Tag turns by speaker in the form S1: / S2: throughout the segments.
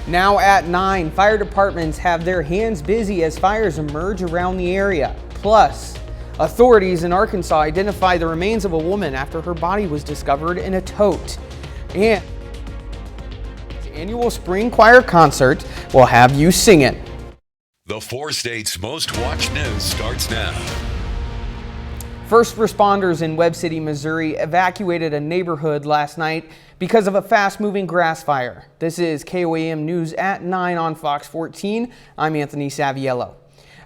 S1: Now at 9, fire departments have their hands busy as fires emerge around the area. Plus, authorities in Arkansas identify the remains of a woman after her body was discovered in a tote. And the annual spring choir concert will have you sing it.
S2: The 4 states' most watched news starts now.
S1: First responders in Webb City, Missouri evacuated a neighborhood last night because of a fast-moving grass fire. This is KOAM News at 9 on Fox 14. I'm Anthony Saviello.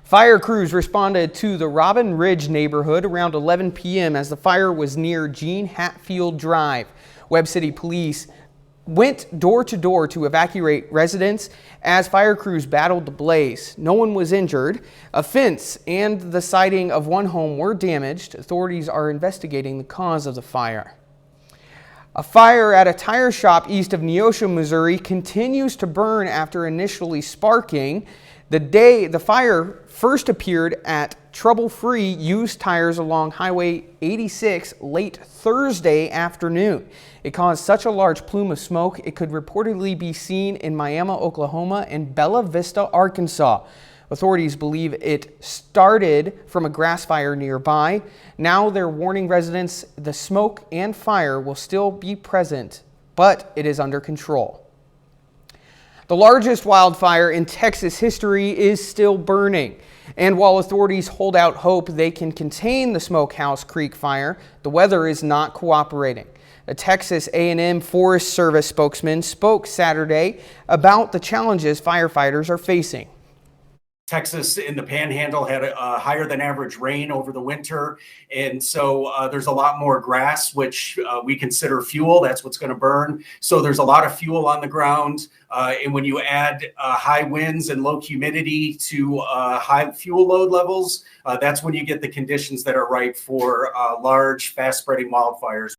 S1: Fire crews responded to the Robin Ridge neighborhood around 11 p.m. as the fire was near Gene Hatfield Drive. Webb City police went door to door to evacuate residents as fire crews battled the blaze. No one was injured. A fence and the siding of one home were damaged. Authorities are investigating the cause of the fire. A fire at a tire shop east of Neosho, Missouri continues to burn after initially sparking. The fire first appeared at trouble-free used tires along Highway 86 late Thursday afternoon. It caused such a large plume of smoke it could reportedly be seen in Miami, Oklahoma and Bella Vista, Arkansas. Authorities believe it started from a grass fire nearby. Now they're warning residents the smoke and fire will still be present, but it is under control. The largest wildfire in Texas history is still burning. And while authorities hold out hope they can contain the Smokehouse Creek fire, the weather is not cooperating. A Texas A&M Forest Service spokesman spoke Saturday about the challenges firefighters are facing.
S3: Texas in the Panhandle had a higher than average rain over the winter. And so there's a lot more grass, which we consider fuel. That's what's going to burn. So there's a lot of fuel on the ground. And when you add high winds and low humidity to high fuel load levels, that's when you get the conditions that are ripe for large, fast spreading wildfires.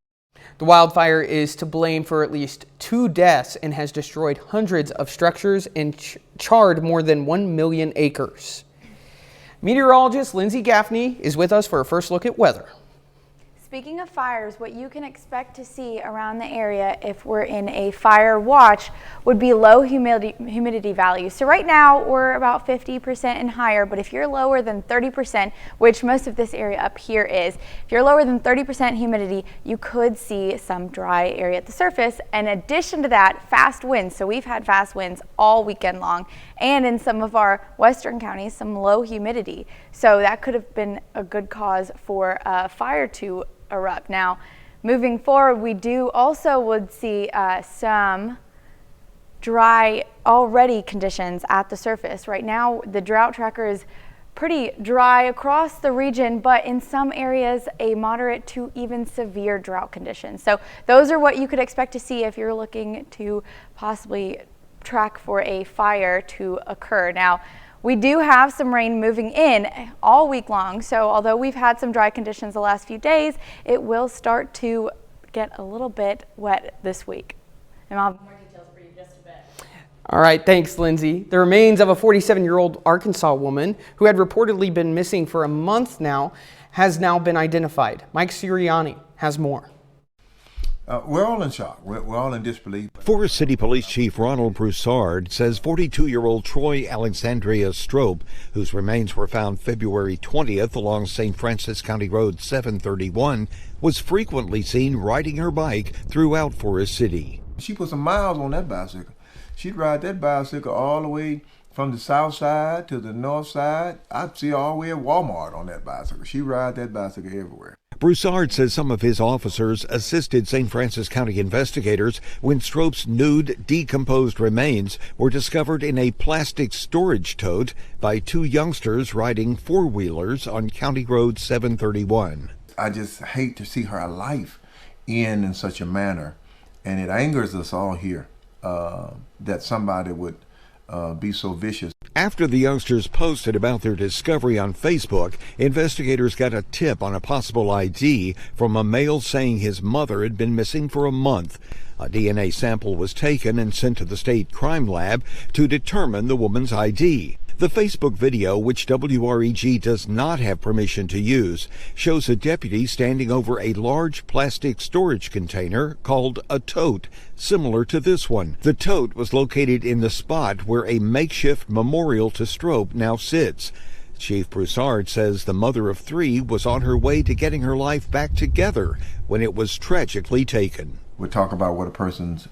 S1: The wildfire is to blame for at least 2 deaths and has destroyed hundreds of structures and charred more than 1 million acres. Meteorologist Lindsay Gaffney is with us for a first look at weather.
S4: Speaking of fires, what you can expect to see around the area if we're in a fire watch would be low humidity values. So right now we're about 50% and higher, but if you're lower than 30%, which most of this area up here is, if you're lower than 30% humidity, you could see some dry area at the surface. In addition to that, fast winds. So we've had fast winds all weekend long, and in some of our western counties, some low humidity. So that could have been a good cause for a fire to erupt. Now, moving forward, we would see some dry already conditions at the surface. Right now, the drought tracker is pretty dry across the region, but in some areas, a moderate to even severe drought conditions. So those are what you could expect to see if you're looking to possibly track for a fire to occur. Now, we do have some rain moving in all week long, so although we've had some dry conditions the last few days, it will start to get a little bit wet this week. And I'll have more details for you in just a bit.
S1: All right, thanks, Lindsay. The remains of a 47-year-old Arkansas woman who had reportedly been missing for a month now has now been identified. Mike Sirianni has more.
S5: We're all in shock. We're all in disbelief.
S6: Forest City Police Chief Ronald Broussard says 42-year-old Troy Alexandria Strope, whose remains were found February 20th along St. Francis County Road 731, was frequently seen riding her bike throughout Forest City.
S5: She put some miles on that bicycle. She'd ride that bicycle all the way from the south side to the north side. I'd see her all the way at Walmart on that bicycle. She'd ride that bicycle everywhere.
S6: Broussard says some of his officers assisted St. Francis County investigators when Strope's nude, decomposed remains were discovered in a plastic storage tote by 2 youngsters riding 4-wheelers on County Road 731.
S5: I just hate to see her life end in such a manner, and it angers us all here that somebody would be so vicious.
S6: After the youngsters posted about their discovery on Facebook, investigators got a tip on a possible ID from a male saying his mother had been missing for a month. A DNA sample was taken and sent to the state crime lab to determine the woman's ID. The Facebook video, which WREG does not have permission to use, shows a deputy standing over a large plastic storage container called a tote, similar to this one. The tote was located in the spot where a makeshift memorial to Stroop now sits. Chief Broussard says the mother of 3 was on her way to getting her life back together when it was tragically taken.
S5: We talk about what a person's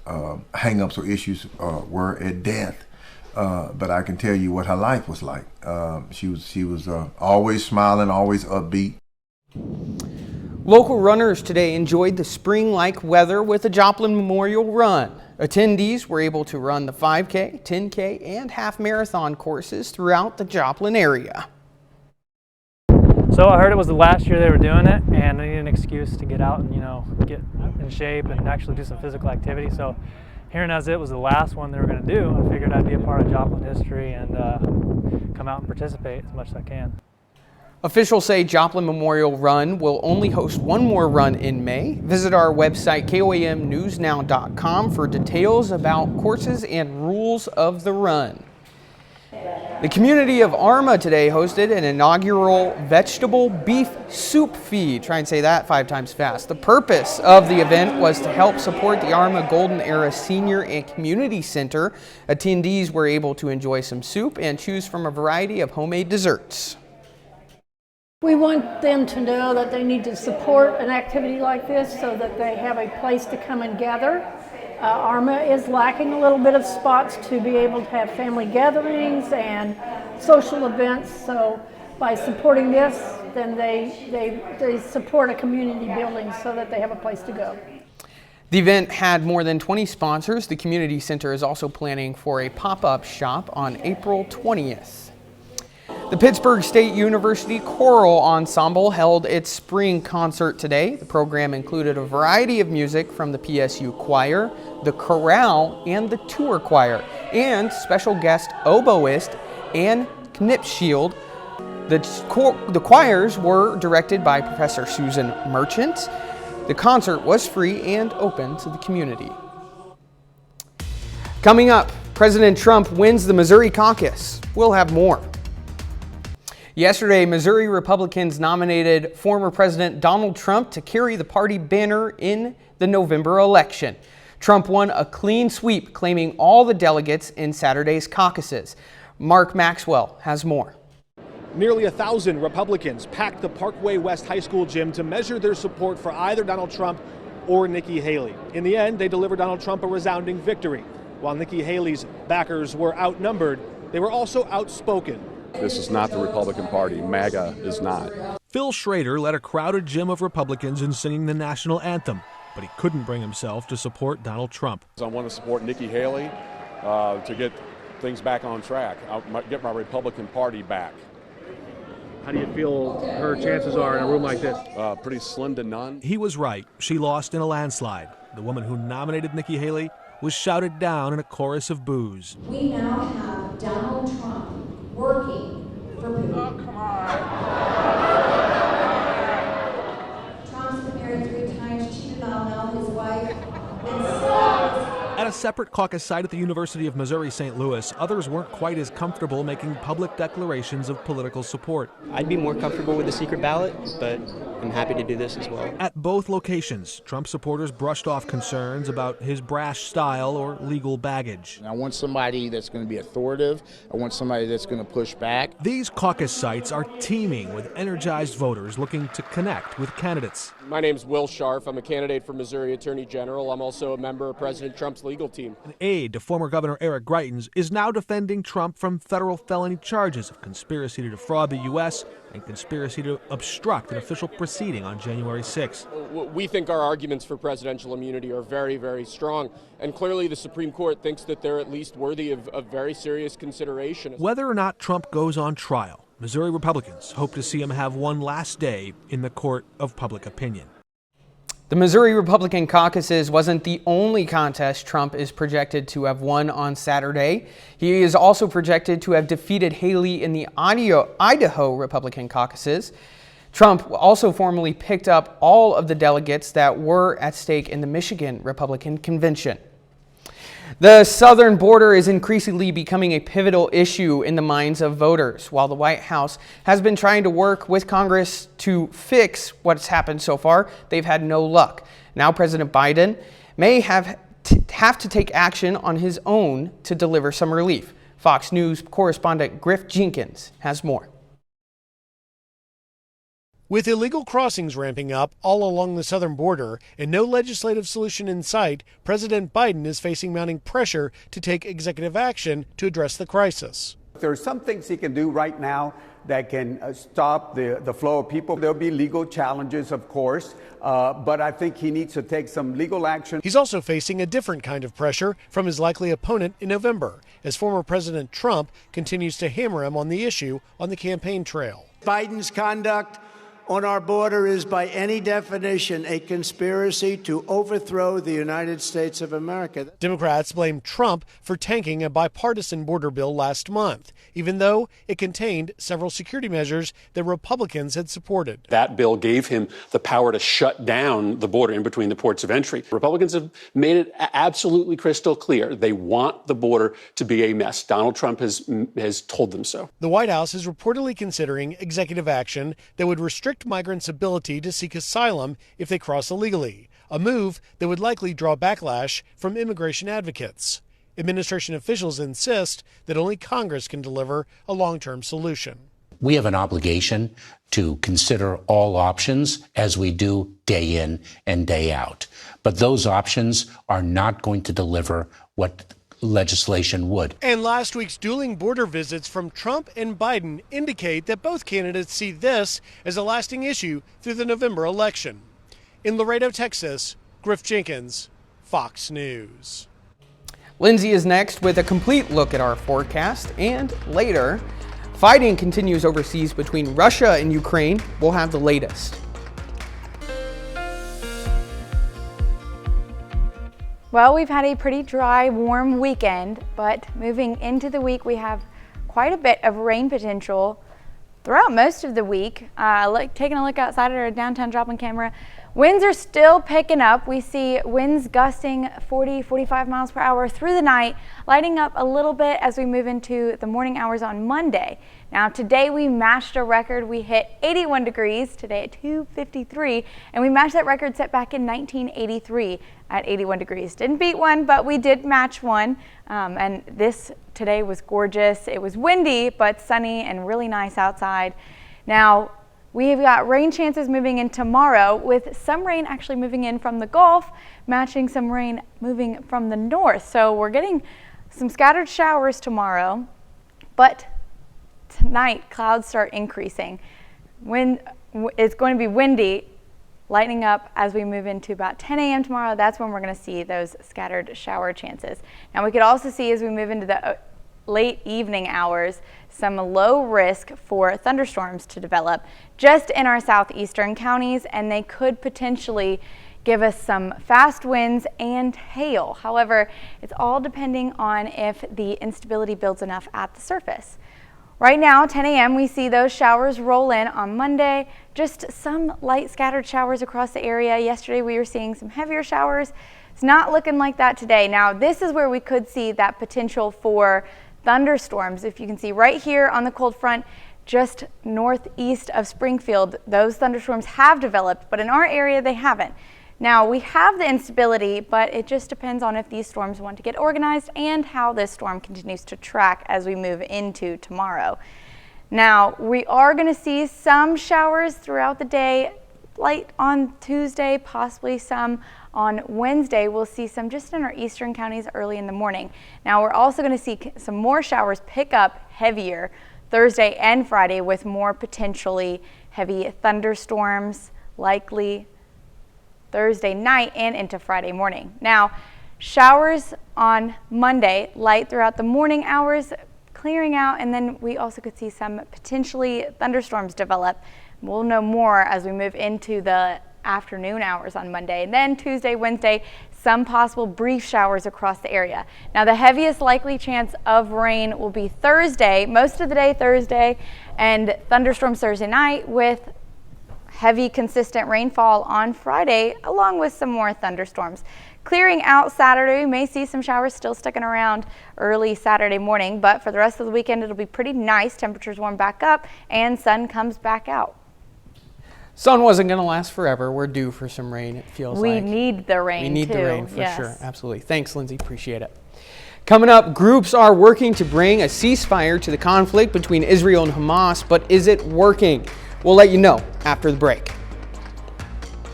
S5: hang-ups or issues were at death. But I can tell you what her life was like. She was always smiling, always upbeat.
S1: Local runners today enjoyed the spring-like weather with the Joplin Memorial Run. Attendees were able to run the 5K, 10K, and half marathon courses throughout the Joplin area.
S7: So I heard it was the last year they were doing it, and I needed an excuse to get out and, get in shape and actually do some physical activity. So hearing as it was the last one they were going to do, I figured I'd be a part of Joplin history and come out and participate as much as I can.
S1: Officials say Joplin Memorial Run will only host one more run in May. Visit our website, koamnewsnow.com, for details about courses and rules of the run. The community of Arma today hosted an inaugural vegetable beef soup feed. Try and say that 5 times fast. The purpose of the event was to help support the Arma Golden Era Senior and Community Center. Attendees were able to enjoy some soup and choose from a variety of homemade desserts.
S8: We want them to know that they need to support an activity like this so that they have a place to come and gather. Arma is lacking a little bit of spots to be able to have family gatherings and social events. So by supporting this, then they support a community building so that they have a place to go.
S1: The event had more than 20 sponsors. The community center is also planning for a pop-up shop on April 20th. The Pittsburgh State University Choral Ensemble held its spring concert today. The program included a variety of music from the PSU Choir, the Chorale, and the Tour Choir, and special guest oboist Ann Knipschild. The choirs were directed by Professor Susan Merchant. The concert was free and open to the community. Coming up, President Trump wins the Missouri caucus. We'll have more. Yesterday, Missouri Republicans nominated former President Donald Trump to carry the party banner in the November election. Trump won a clean sweep, claiming all the delegates in Saturday's caucuses. Mark Maxwell has more.
S9: Nearly 1,000 Republicans packed the Parkway West High School gym to measure their support for either Donald Trump or Nikki Haley. In the end, they delivered Donald Trump a resounding victory. While Nikki Haley's backers were outnumbered, they were also outspoken.
S10: This is not the Republican Party. MAGA is not.
S9: Phil Schrader led a crowded gym of Republicans in singing the national anthem, but he couldn't bring himself to support Donald Trump.
S10: I want to support Nikki Haley to get things back on track. I'll get my Republican Party back.
S9: How do you feel her chances are in a room like this?
S10: Pretty slim to none.
S9: He was right. She lost in a landslide. The woman who nominated Nikki Haley was shouted down in a chorus of boos.
S11: We now have Donald Trump working for Putin.
S12: Oh, come on.
S11: Trump's been married 3 times, cheated on his wife, and
S9: At a separate caucus site at the University of Missouri-St. Louis, others weren't quite as comfortable making public declarations of political support.
S13: I'd be more comfortable with the secret ballot, but I'm happy to do this as well.
S9: At both locations, Trump supporters brushed off concerns about his brash style or legal baggage.
S14: I want somebody that's going to be authoritative. I want somebody that's going to push back.
S9: These caucus sites are teeming with energized voters looking to connect with candidates.
S15: My name's Will Scharf. I'm a candidate for Missouri Attorney General. I'm also a member of President Trump's legal team.
S9: An aide to former Governor Eric Greitens is now defending Trump from federal felony charges of conspiracy to defraud the U.S. and conspiracy to obstruct an official proceeding on January 6th.
S15: We think our arguments for presidential immunity are very, very strong, and clearly the Supreme Court thinks that they're at least worthy of very serious consideration.
S9: Whether or not Trump goes on trial, Missouri Republicans hope to see him have one last day in the court of public opinion.
S1: The Missouri Republican caucuses wasn't the only contest Trump is projected to have won on Saturday. He is also projected to have defeated Haley in the Idaho Republican caucuses. Trump also formally picked up all of the delegates that were at stake in the Michigan Republican convention. The southern border is increasingly becoming a pivotal issue in the minds of voters. While the White House has been trying to work with Congress to fix what's happened so far, they've had no luck. Now President Biden may have to take action on his own to deliver some relief. Fox News correspondent Griff Jenkins has more.
S9: With illegal crossings ramping up all along the southern border and no legislative solution in sight, President Biden is facing mounting pressure to take executive action to address the crisis.
S12: There are some things he can do right now that can stop the flow of people. There'll be legal challenges, of course, but I think he needs to take some legal action.
S9: He's also facing a different kind of pressure from his likely opponent in November, as former President Trump continues to hammer him on the issue on the campaign trail.
S16: Biden's conduct on our border is by any definition a conspiracy to overthrow the United States of America.
S9: Democrats blame Trump for tanking a bipartisan border bill last month, even though it contained several security measures that Republicans had supported.
S17: That bill gave him the power to shut down the border in between the ports of entry. Republicans have made it absolutely crystal clear. They want the border to be a mess. Donald Trump has told them so.
S9: The White House is reportedly considering executive action that would restrict migrants' ability to seek asylum if they cross illegally, a move that would likely draw backlash from immigration advocates. Administration officials insist that only Congress can deliver a long-term solution.
S18: We have an obligation to consider all options as we do day in and day out. But those options are not going to deliver what legislation would.
S9: And last week's dueling border visits from Trump and Biden indicate that both candidates see this as a lasting issue through the November election. In Laredo, Texas, Griff Jenkins, Fox News.
S1: Lindsay is next with a complete look at our forecast, and later, fighting continues overseas between Russia and Ukraine. We'll have the latest.
S4: Well, we've had a pretty dry, warm weekend, but moving into the week, we have quite a bit of rain potential throughout most of the week. Taking a look outside at our downtown drop-in camera, winds are still picking up. We see winds gusting 40, 45 miles per hour through the night, lighting up a little bit as we move into the morning hours on Monday. Now today we matched a record. We hit 81 degrees today at 2:53, and we matched that record set back in 1983 at 81 degrees. Didn't beat one, but we did match one. And this today was gorgeous. It was windy, but sunny and really nice outside. Now we've got rain chances moving in tomorrow, with some rain actually moving in from the Gulf, matching some rain moving from the north. So we're getting some scattered showers tomorrow, but tonight clouds start increasing. It's going to be windy, lightening up as we move into about 10 a.m. tomorrow. That's when we're going to see those scattered shower chances. Now we could also see, as we move into the late evening hours, some low risk for thunderstorms to develop just in our southeastern counties, and they could potentially give us some fast winds and hail. However, it's all depending on if the instability builds enough at the surface. Right now, 10 a.m., we see those showers roll in on Monday, just some light scattered showers across the area. Yesterday, we were seeing some heavier showers. It's not looking like that today. Now, this is where we could see that potential for thunderstorms. If you can see right here on the cold front, just northeast of Springfield, those thunderstorms have developed, but in our area, they haven't. Now, we have the instability, but it just depends on if these storms want to get organized and how this storm continues to track as we move into tomorrow. Now, we are going to see some showers throughout the day, light on Tuesday, possibly some on Wednesday. We'll see some just in our eastern counties early in the morning. Now, we're also going to see some more showers pick up heavier Thursday and Friday, with more potentially heavy thunderstorms likely Thursday night and into Friday morning. Now, showers on Monday, light throughout the morning hours, clearing out, and then we also could see some potentially thunderstorms develop. We'll know more as we move into the afternoon hours on Monday. And then Tuesday, Wednesday, some possible brief showers across the area. Now, the heaviest likely chance of rain will be Thursday, most of the day Thursday, and thunderstorms Thursday night, with heavy consistent rainfall on Friday, along with some more thunderstorms. Clearing out Saturday, we may see some showers still sticking around early Saturday morning, but for the rest of the weekend, it'll be pretty nice. Temperatures warm back up and sun comes back out.
S1: Sun wasn't going to last forever. We're due for some rain, it feels like.
S4: We need the rain,
S1: We need
S4: too.
S1: the rain for
S4: Yes.
S1: sure. Absolutely. Thanks, Lindsay. Appreciate it. Coming up, groups are working to bring a ceasefire to the conflict between Israel and Hamas, but is it working? We'll let you know after the break.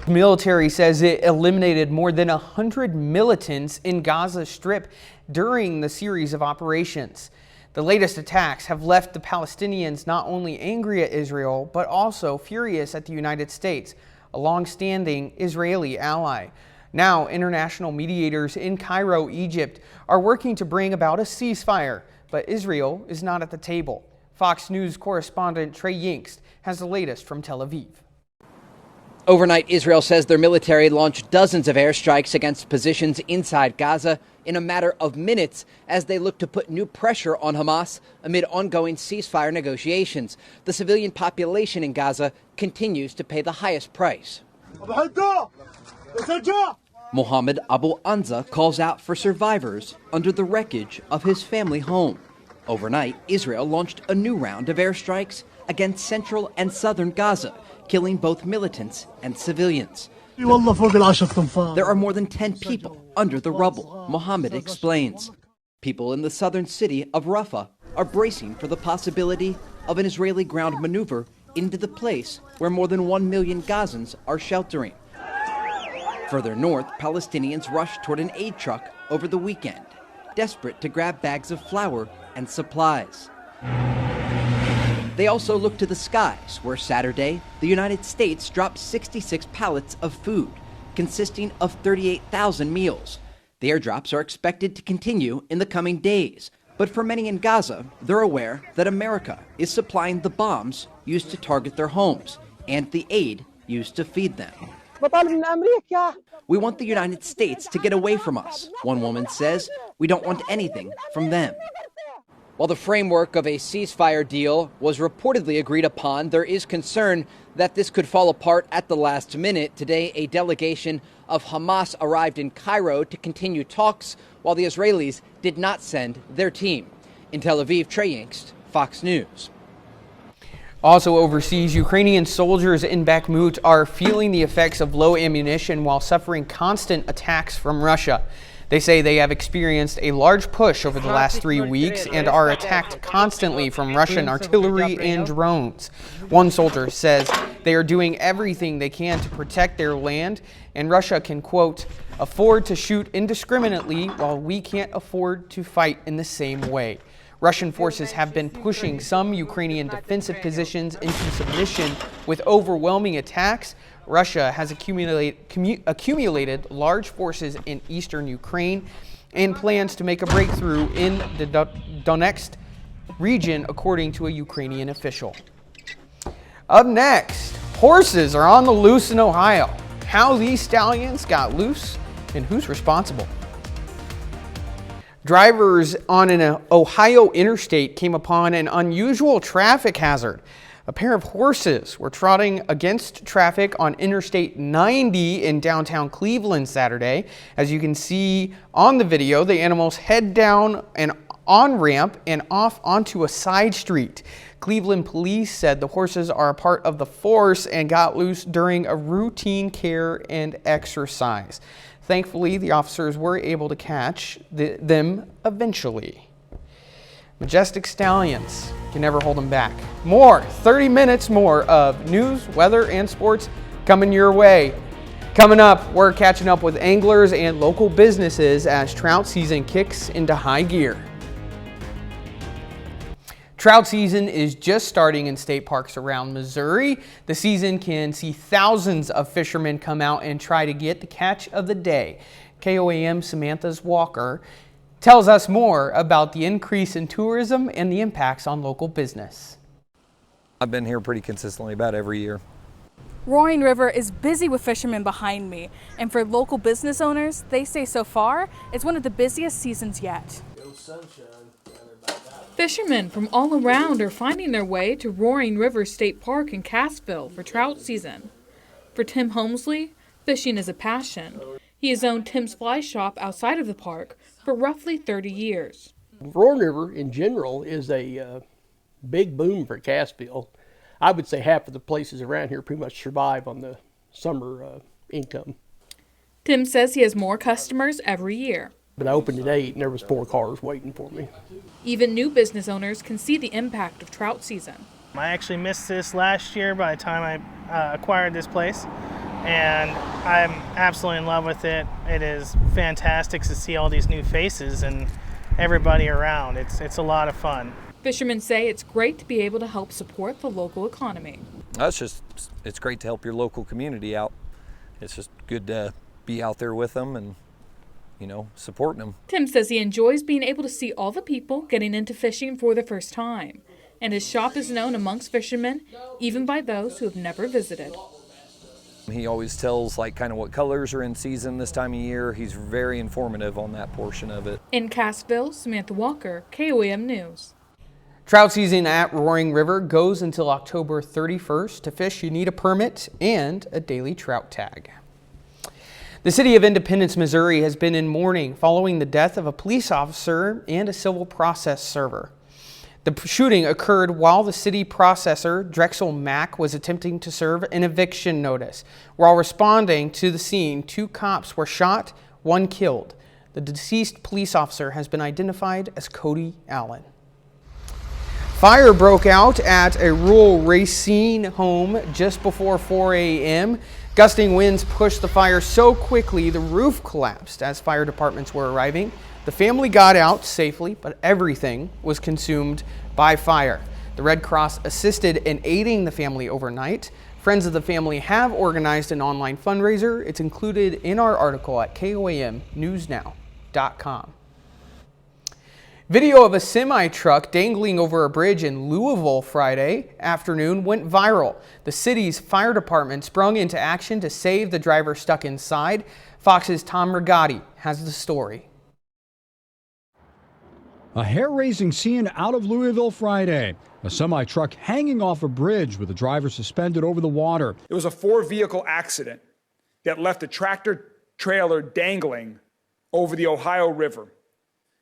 S1: The military says it eliminated more than 100 militants in Gaza Strip during the series of operations. The latest attacks have left the Palestinians not only angry at Israel, but also furious at the United States, a long-standing Israeli ally. Now, international mediators in Cairo, Egypt, are working to bring about a ceasefire, but Israel is not at the table. Fox News correspondent Trey Yingst has the latest from Tel Aviv.
S19: Overnight, Israel says their military launched dozens of airstrikes against positions inside Gaza in a matter of minutes as they look to put new pressure on Hamas amid ongoing ceasefire negotiations. The civilian population in Gaza continues to pay the highest price. Mohammed Abu Anza calls out for survivors under the wreckage of his family home. Overnight, Israel launched a new round of airstrikes against central and southern Gaza, killing both militants and civilians. There are more than 10 people under the rubble, Mohammed explains. People in the southern city of Rafah are bracing for the possibility of an Israeli ground maneuver into the place where more than 1 million Gazans are sheltering. Further north, Palestinians rushed toward an aid truck over the weekend, desperate to grab bags of flour and supplies. They also looked to the skies, where Saturday, the United States dropped 66 pallets of food, consisting of 38,000 meals. The airdrops are expected to continue in the coming days. But for many in Gaza, they're aware that America is supplying the bombs used to target their homes and the aid used to feed them. We want the United States to get away from us, one woman says. We don't want anything from them. While the framework of a ceasefire deal was reportedly agreed upon, there is concern that this could fall apart at the last minute. Today, a delegation of Hamas arrived in Cairo to continue talks, while the Israelis did not send their team. In Tel Aviv, Trey Yingst, Fox News.
S1: Also overseas, Ukrainian soldiers in Bakhmut are feeling the effects of low ammunition while suffering constant attacks from Russia. They say they have experienced a large push over the last 3 weeks and are attacked constantly from Russian artillery and drones. One soldier says they are doing everything they can to protect their land, and Russia can, quote, afford to shoot indiscriminately while we can't afford to fight in the same way. Russian forces have been pushing some Ukrainian defensive positions into submission with overwhelming attacks. Russia has accumulated large forces in eastern Ukraine and plans to make a breakthrough in the Donetsk region, according to a Ukrainian official. Up next, horses are on the loose in Ohio. How these stallions got loose and who's responsible. Drivers on an Ohio interstate came upon an unusual traffic hazard. A pair of horses were trotting against traffic on Interstate 90 in downtown Cleveland Saturday. As you can see on the video, the animals head down an on-ramp and off onto a side street. Cleveland police said the horses are a part of the force and got loose during a routine care and exercise. Thankfully, the officers were able to catch them eventually. Majestic stallions, can never hold them back. 30 minutes more of news, weather, and sports coming your way. Coming up, we're catching up with anglers and local businesses as trout season kicks into high gear. Trout season is just starting in state parks around Missouri. The season can see thousands of fishermen come out and try to get the catch of the day. KOAM Samantha's Walker tells us more about the increase in tourism and the impacts on local business.
S20: I've been here pretty consistently about every year.
S21: Roaring River is busy with fishermen behind me, and for local business owners, they say so far it's one of the busiest seasons yet. Fishermen from all around are finding their way to Roaring River State Park in Cassville for trout season. For Tim Holmesley, fishing is a passion. He has owned Tim's Fly Shop outside of the park for roughly 30 years.
S2: Roaring River in general is a big boom for Cassville. I would say half of the places around here pretty much survive on the summer income.
S21: Tim says he has more customers every year.
S2: But I opened at 8 and there was 4 cars waiting for me.
S21: Even new business owners can see the impact of trout season.
S22: I actually missed this last year by the time I acquired this place, and I'm absolutely in love with it. It is fantastic to see all these new faces and everybody around. It's a lot of fun.
S21: Fishermen say it's great to be able to help support the local economy.
S20: It's great to help your local community out. It's just good to be out there with them and, supporting them.
S21: Tim says he enjoys being able to see all the people getting into fishing for the first time. And his shop is known amongst fishermen, even by those who have never visited.
S20: He always tells kind of what colors are in season this time of year. He's very informative on that portion of it.
S21: In Cassville, Samantha Walker, KOAM News.
S1: Trout season at Roaring River goes until October 31st. To fish, you need a permit and a daily trout tag. The city of Independence, Missouri has been in mourning following the death of a police officer and a civil process server. The shooting occurred while the city processor, Drexel Mack, was attempting to serve an eviction notice. While responding to the scene, 2 cops were shot, 1 killed. The deceased police officer has been identified as Cody Allen. Fire broke out at a rural Racine home just before 4 a.m. Gusting winds pushed the fire so quickly the roof collapsed as fire departments were arriving. The family got out safely, but everything was consumed by fire. The Red Cross assisted in aiding the family overnight. Friends of the family have organized an online fundraiser. It's included in our article at koamnewsnow.com. Video of a semi-truck dangling over a bridge in Louisville Friday afternoon went viral. The city's fire department sprung into action to save the driver stuck inside. Fox's Tom Rigotti has the story.
S23: A hair-raising scene out of Louisville Friday. A semi-truck hanging off a bridge with the driver suspended over the water.
S24: It was a 4-vehicle accident that left a tractor trailer dangling over the Ohio River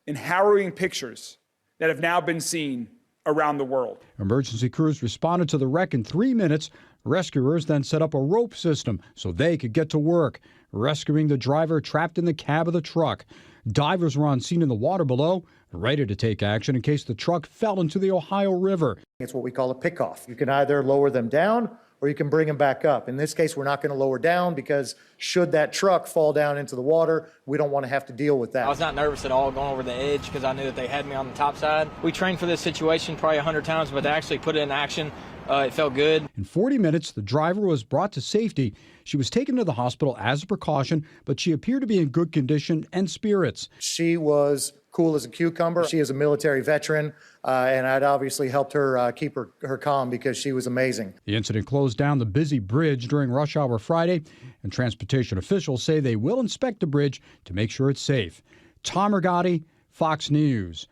S24: in harrowing pictures that have now been seen around the world.
S23: Emergency crews responded to the wreck in 3 minutes. Rescuers then set up a rope system so they could get to work, rescuing the driver trapped in the cab of the truck. Divers were on scene in the water below, ready to take action in case the truck fell into the Ohio River.
S25: It's what we call a pickoff. You can either lower them down or you can bring them back up. In this case, we're not going to lower down because should that truck fall down into the water, we don't want to have to deal with that.
S26: I was not nervous at all going over the edge because I knew that they had me on the top side. We trained for this situation probably 100 times, but to actually put it in action, it felt good.
S23: In 40 minutes, the driver was brought to safety. She was taken to the hospital as a precaution, but she appeared to be in good condition and spirits.
S25: She was cool as a cucumber. She is a military veteran, and I'd obviously helped her keep her calm because she was amazing.
S23: The incident closed down the busy bridge during rush hour Friday, and transportation officials say they will inspect the bridge to make sure it's safe. Tom Rigotti, Fox News.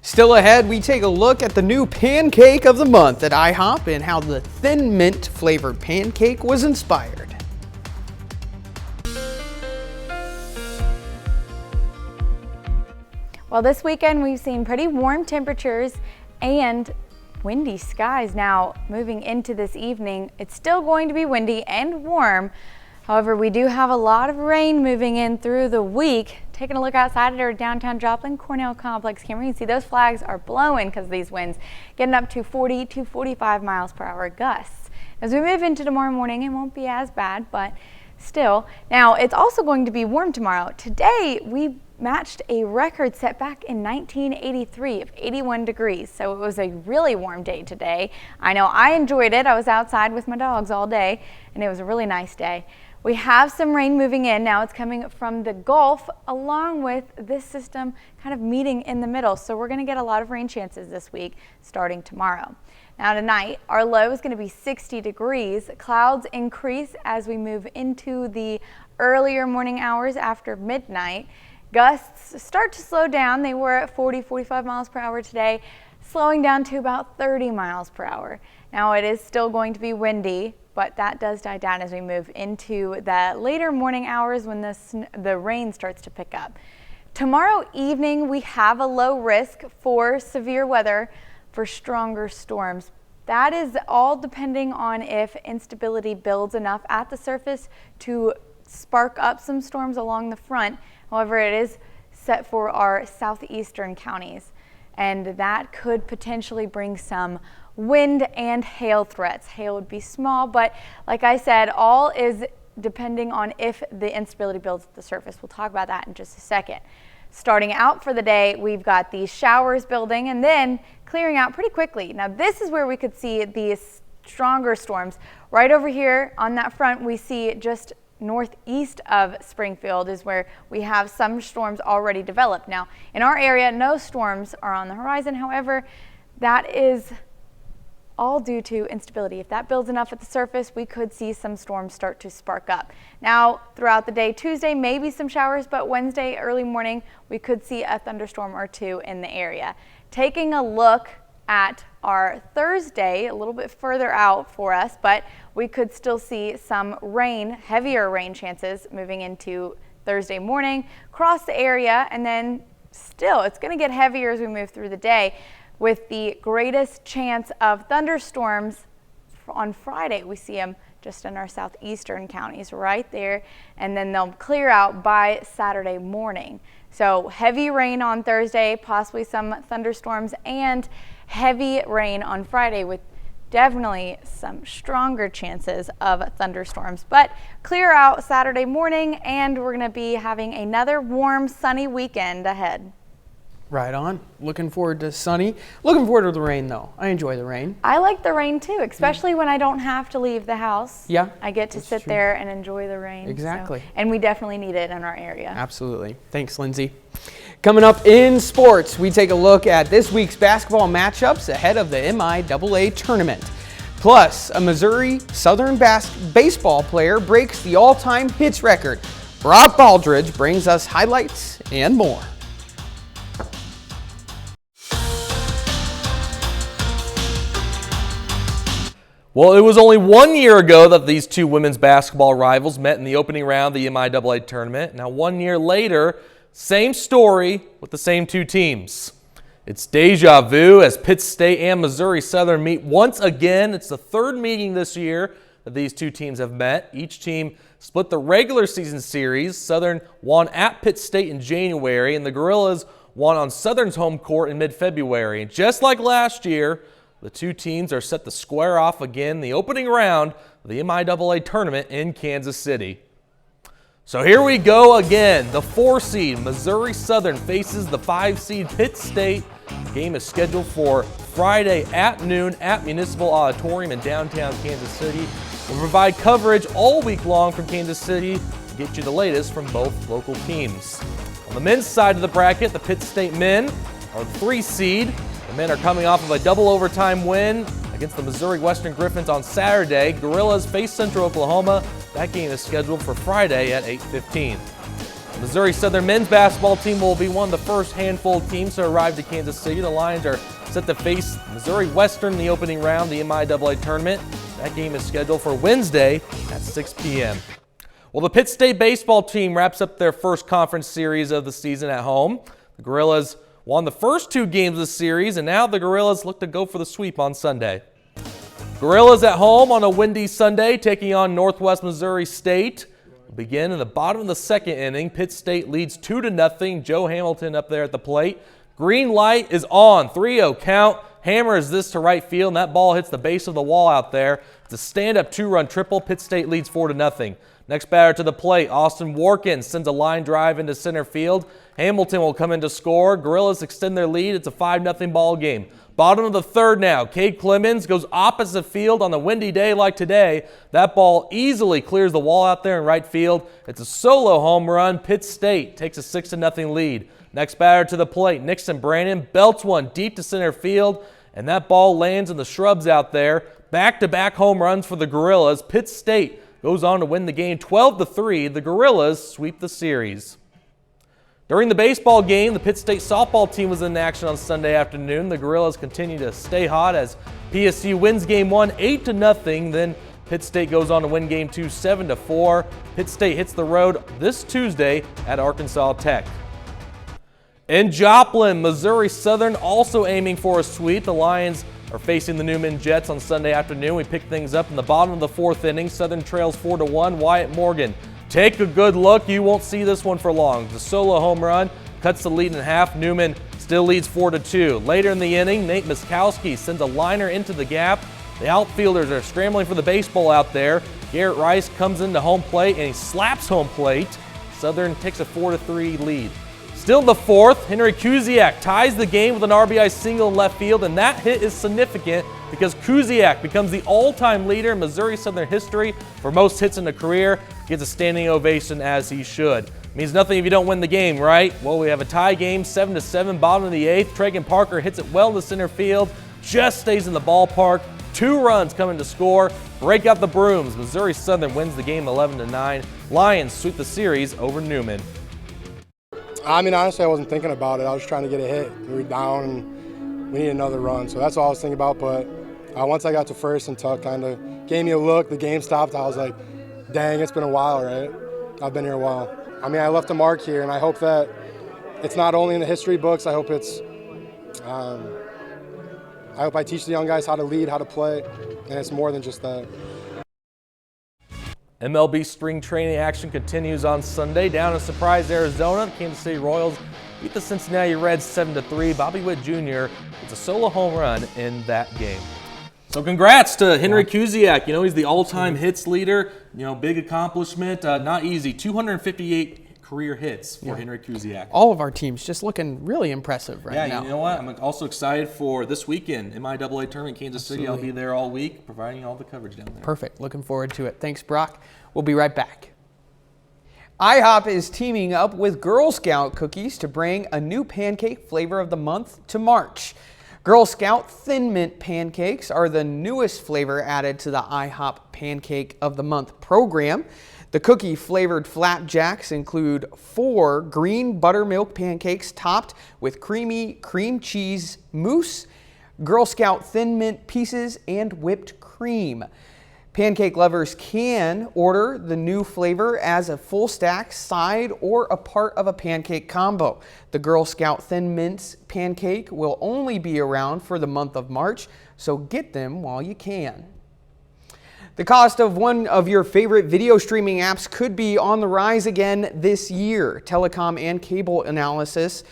S1: Still ahead, we take a look at the new pancake of the month at IHOP and how the Thin Mint flavored pancake was inspired.
S4: Well, this weekend we've seen pretty warm temperatures and windy skies. Now, moving into this evening, it's still going to be windy and warm. However, we do have a lot of rain moving in through the week. Taking a look outside at our downtown Joplin Cornell complex camera, you can see those flags are blowing because of these winds, getting up to 40 to 45 miles per hour gusts. As we move into tomorrow morning, it won't be as bad, but still. Now, it's also going to be warm tomorrow. Today, we matched a record set back in 1983 of 81 degrees. So it was a really warm day today. I know I enjoyed it. I was outside with my dogs all day, and it was a really nice day. We have some rain moving in. Now it's coming from the Gulf along with this system kind of meeting in the middle. So we're going to get a lot of rain chances this week starting tomorrow. Now tonight, our low is going to be 60 degrees. Clouds increase as we move into the earlier morning hours after midnight. Gusts start to slow down. They were at 40, 45 miles per hour today, slowing down to about 30 miles per hour. Now it is still going to be windy. but that does die down as we move into the later morning hours when the rain starts to pick up. Tomorrow evening, we have a low risk for severe weather for stronger storms. That is all depending on if instability builds enough at the surface to spark up some storms along the front. However, it is set for our southeastern counties, and that could potentially bring some wind and hail threats. Hail would be small, but like I said, all is depending on if the instability builds at the surface. We'll talk about that in just a second. Starting out for the day, we've got these showers building and then clearing out pretty quickly. Now this is where we could see these stronger storms. Right over here on that front, we see just northeast of Springfield is where we have some storms already developed. Now in our area, no storms are on the horizon. However, that is all due to instability. If that builds enough at the surface, we could see some storms start to spark up. Now, throughout the day, Tuesday, maybe some showers, but Wednesday, early morning, we could see a thunderstorm or two in the area. Taking a look at our Thursday, a little bit further out for us, but we could still see some rain, heavier rain chances moving into Thursday morning across the area, and then still, it's going to get heavier as we move through the day, with the greatest chance of thunderstorms on Friday. We see them just in our southeastern counties right there, and then they'll clear out by Saturday morning. So heavy rain on Thursday, possibly some thunderstorms, and heavy rain on Friday with definitely some stronger chances of thunderstorms. But clear out Saturday morning, and we're going to be having another warm, sunny weekend ahead.
S1: Right on. Looking forward to sunny. Looking forward to the rain, though. I enjoy the rain.
S4: I like the rain, too, especially when I don't have to leave the house.
S1: Yeah.
S4: I get to sit there and enjoy the rain.
S1: Exactly.
S4: And we definitely need it in our area.
S1: Absolutely. Thanks, Lindsay. Coming up in sports, we take a look at this week's basketball matchups ahead of the MIAA tournament. Plus, a Missouri Southern baseball player breaks the all-time hits record. Rob Baldridge brings us highlights and more.
S3: Well, it was only 1 year ago that these two women's basketball rivals met in the opening round of the MIAA tournament. Now, 1 year later, same story with the same two teams. It's deja vu as Pitt State and Missouri Southern meet once again. It's the third meeting this year that these two teams have met. Each team split the regular season series. Southern won at Pitt State in January, and the Gorillas won on Southern's home court in mid-February. And just like last year, the two teams are set to square off again in the opening round of the MIAA tournament in Kansas City. So here we go again. The 4-seed Missouri Southern faces the 5-seed Pitt State. The game is scheduled for Friday at noon at Municipal Auditorium in downtown Kansas City. We'll provide coverage all week long from Kansas City to get you the latest from both local teams. On the men's side of the bracket, the Pitt State men are the 3-seed. The men are coming off of a double overtime win against the Missouri Western Griffins on Saturday. Gorillas face Central Oklahoma. That game is scheduled for Friday at 8:15. The Missouri Southern men's basketball team will be one of the first handful of teams to arrive to Kansas City. The Lions are set to face Missouri Western in the opening round of the MIAA tournament. That game is scheduled for Wednesday at 6 p.m. Well, the Pitt State baseball team wraps up their first conference series of the season at home. The Gorillas won the first two games of the series, and now the Gorillas look to go for the sweep on Sunday. Gorillas at home on a windy Sunday, taking on Northwest Missouri State. We'll begin in the bottom of the second inning. Pitt State leads 2-0. Joe Hamilton up there at the plate. Green light is on. 3-0 count. Hammers this to right field, and that ball hits the base of the wall out there. It's a stand-up two-run triple. Pitt State leads 4-0. Next batter to the plate, Austin Warkins sends a line drive into center field. Hamilton will come in to score. Gorillas extend their lead. It's a 5-0 ball game. Bottom of the third now. Cade Clemens goes opposite field on the windy day like today. That ball easily clears the wall out there in right field. It's a solo home run. Pitt State takes a 6-0 lead. Next batter to the plate, Nixon Brandon belts one deep to center field, and that ball lands in the shrubs out there. Back-to-back home runs for the Gorillas. Pitt State goes on to win the game 12-3. The Gorillas sweep the series. During the baseball game, the Pitt State softball team was in action on Sunday afternoon. The Gorillas continue to stay hot as PSU wins game 1 8-0. Then Pitt State goes on to win Game 2 7-4. Pitt State hits the road this Tuesday at Arkansas Tech. In Joplin, Missouri Southern also aiming for a sweep. The Lions are facing the Newman Jets on Sunday afternoon. We pick things up in the bottom of the 4th inning. Southern trails 4-1. Wyatt Morgan, take a good look. You won't see this one for long. The solo home run cuts the lead in half. Newman still leads 4-2. Later in the inning, Nate Miskowski sends a liner into the gap. The outfielders are scrambling for the baseball out there. Garrett Rice comes into home plate and he slaps home plate. Southern takes a 4-3 lead. Still in the 4th, Henry Kuziak ties the game with an RBI single in left field, and that hit is significant because Kuziak becomes the all-time leader in Missouri Southern history for most hits in a career. Gets a standing ovation as he should. Means nothing if you don't win the game, right? Well, we have a tie game, 7-7, bottom of the 8th. Tregan Parker hits it well to center field, just stays in the ballpark. 2 runs coming to score. Break out the brooms. Missouri Southern wins the game 11-9. Lions sweep the series over Newman.
S5: I mean, honestly, I wasn't thinking about it. I was trying to get a hit. We were down and we need another run. So that's all I was thinking about. But once I got to first and Tuck kind of gave me a look, the game stopped. I was like, dang, it's been a while, right? I've been here a while. I mean, I left a mark here, and I hope that it's not only in the history books. I hope it's I hope I teach the young guys how to lead, how to play, and it's more than just that.
S3: MLB spring training action continues on Sunday. Down in Surprise, Arizona, the Kansas City Royals beat the Cincinnati Reds 7-3. Bobby Witt Jr. gets a solo home run in that game. So congrats to Henry Kuziak. You know, he's the all-time hits leader. You know, big accomplishment. Not easy. 258 career hits for Henry Kuziak.
S1: All of our teams just looking really impressive right now.
S3: Yeah, you know what? I'm also excited for this weekend, MIAA tournament, Kansas City. I'll be there all week, providing all the coverage down there.
S1: Perfect. Looking forward to it. Thanks, Brock. We'll be right back. IHOP is teaming up with Girl Scout cookies to bring a new pancake flavor of the month to March. Girl Scout Thin Mint pancakes are the newest flavor added to the IHOP Pancake of the Month program. The cookie-flavored flapjacks include 4 green buttermilk pancakes topped with creamy cream cheese mousse, Girl Scout Thin Mint pieces, and whipped cream. Pancake lovers can order the new flavor as a full stack, side, or a part of a pancake combo. The Girl Scout Thin Mints pancake will only be around for the month of March, so get them while you can. The cost of one of your favorite video streaming apps could be on the rise again this year. Telecom and cable analysis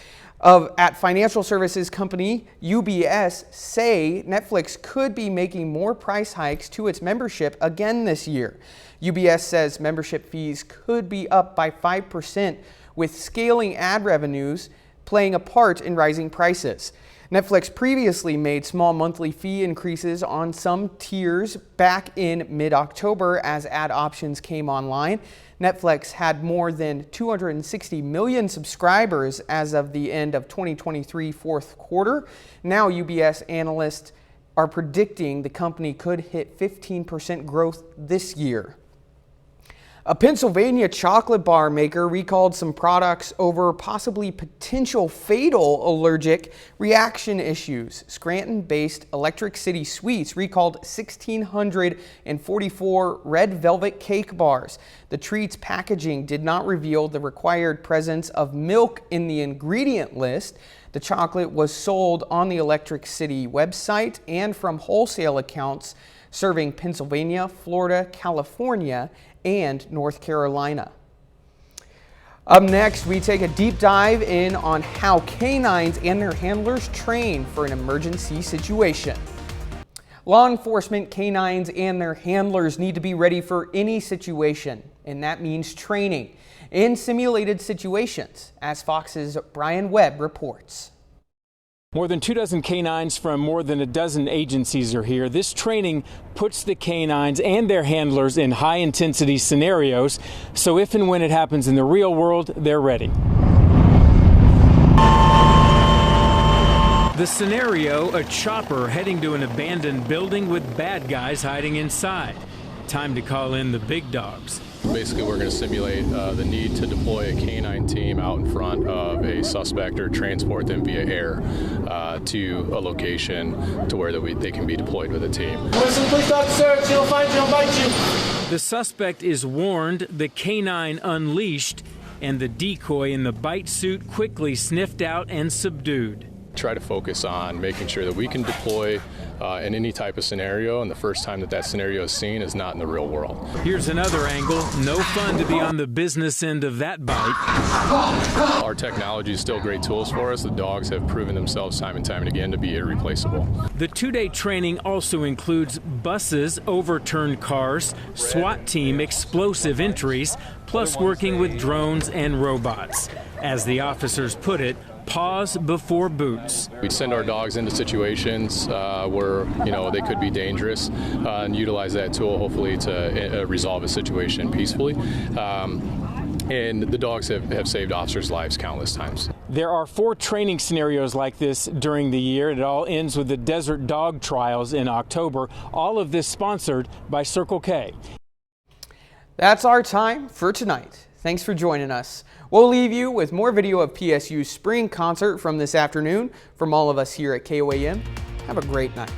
S1: at financial services company UBS say Netflix could be making more price hikes to its membership again this year. UBS says membership fees could be up by 5%, with scaling ad revenues playing a part in rising prices. Netflix previously made small monthly fee increases on some tiers back in mid-October as ad options came online. Netflix had more than 260 million subscribers as of the end of 2023 fourth quarter. Now UBS analysts are predicting the company could hit 15% growth this year. A Pennsylvania chocolate bar maker recalled some products over possibly potential fatal allergic reaction issues. Scranton-based Electric City Sweets recalled 1,644 red velvet cake bars. The treat's packaging did not reveal the required presence of milk in the ingredient list. The chocolate was sold on the Electric City website and from wholesale accounts serving Pennsylvania, Florida, California, and North Carolina. Up next, we take a deep dive in on how canines and their handlers train for an emergency situation. Law enforcement canines and their handlers need to be ready for any situation, and that means training in simulated situations, as Fox's Brian Webb reports.
S6: More than 24 canines from more than a dozen agencies are here. This training puts the canines and their handlers in high-intensity scenarios, so if and when it happens in the real world, they're ready. The scenario, a chopper heading to an abandoned building with bad guys hiding inside. Time to call in the big dogs.
S7: Basically, we're going to simulate the need to deploy a canine team out in front of a suspect or transport them via air to a location to where they can be deployed with a team.
S8: Listen, please stop search. He'll find you. He'll bite you.
S6: The suspect is warned, the canine unleashed, and the decoy in the bite suit quickly sniffed out and subdued.
S7: Try to focus on making sure that we can deploy in any type of scenario, and the first time that scenario is seen is not in the real world.
S6: Here's another angle. No fun to be on the business end of that bite.
S7: Our technology is still great tools for us. The dogs have proven themselves time and time and again to be irreplaceable.
S6: The two-day training also includes buses, overturned cars, SWAT team explosive entries, plus working with drones and robots. As the officers put it, pause before boots.
S7: We send our dogs into situations where they could be dangerous and utilize that tool hopefully to resolve a situation peacefully. And the dogs have saved officers' lives countless times.
S6: There are 4 training scenarios like this during the year. It all ends with the Desert Dog Trials in October. All of this sponsored by Circle K.
S1: That's our time for tonight. Thanks for joining us. We'll leave you with more video of PSU's spring concert from this afternoon. From all of us here at KOAM, have a great night.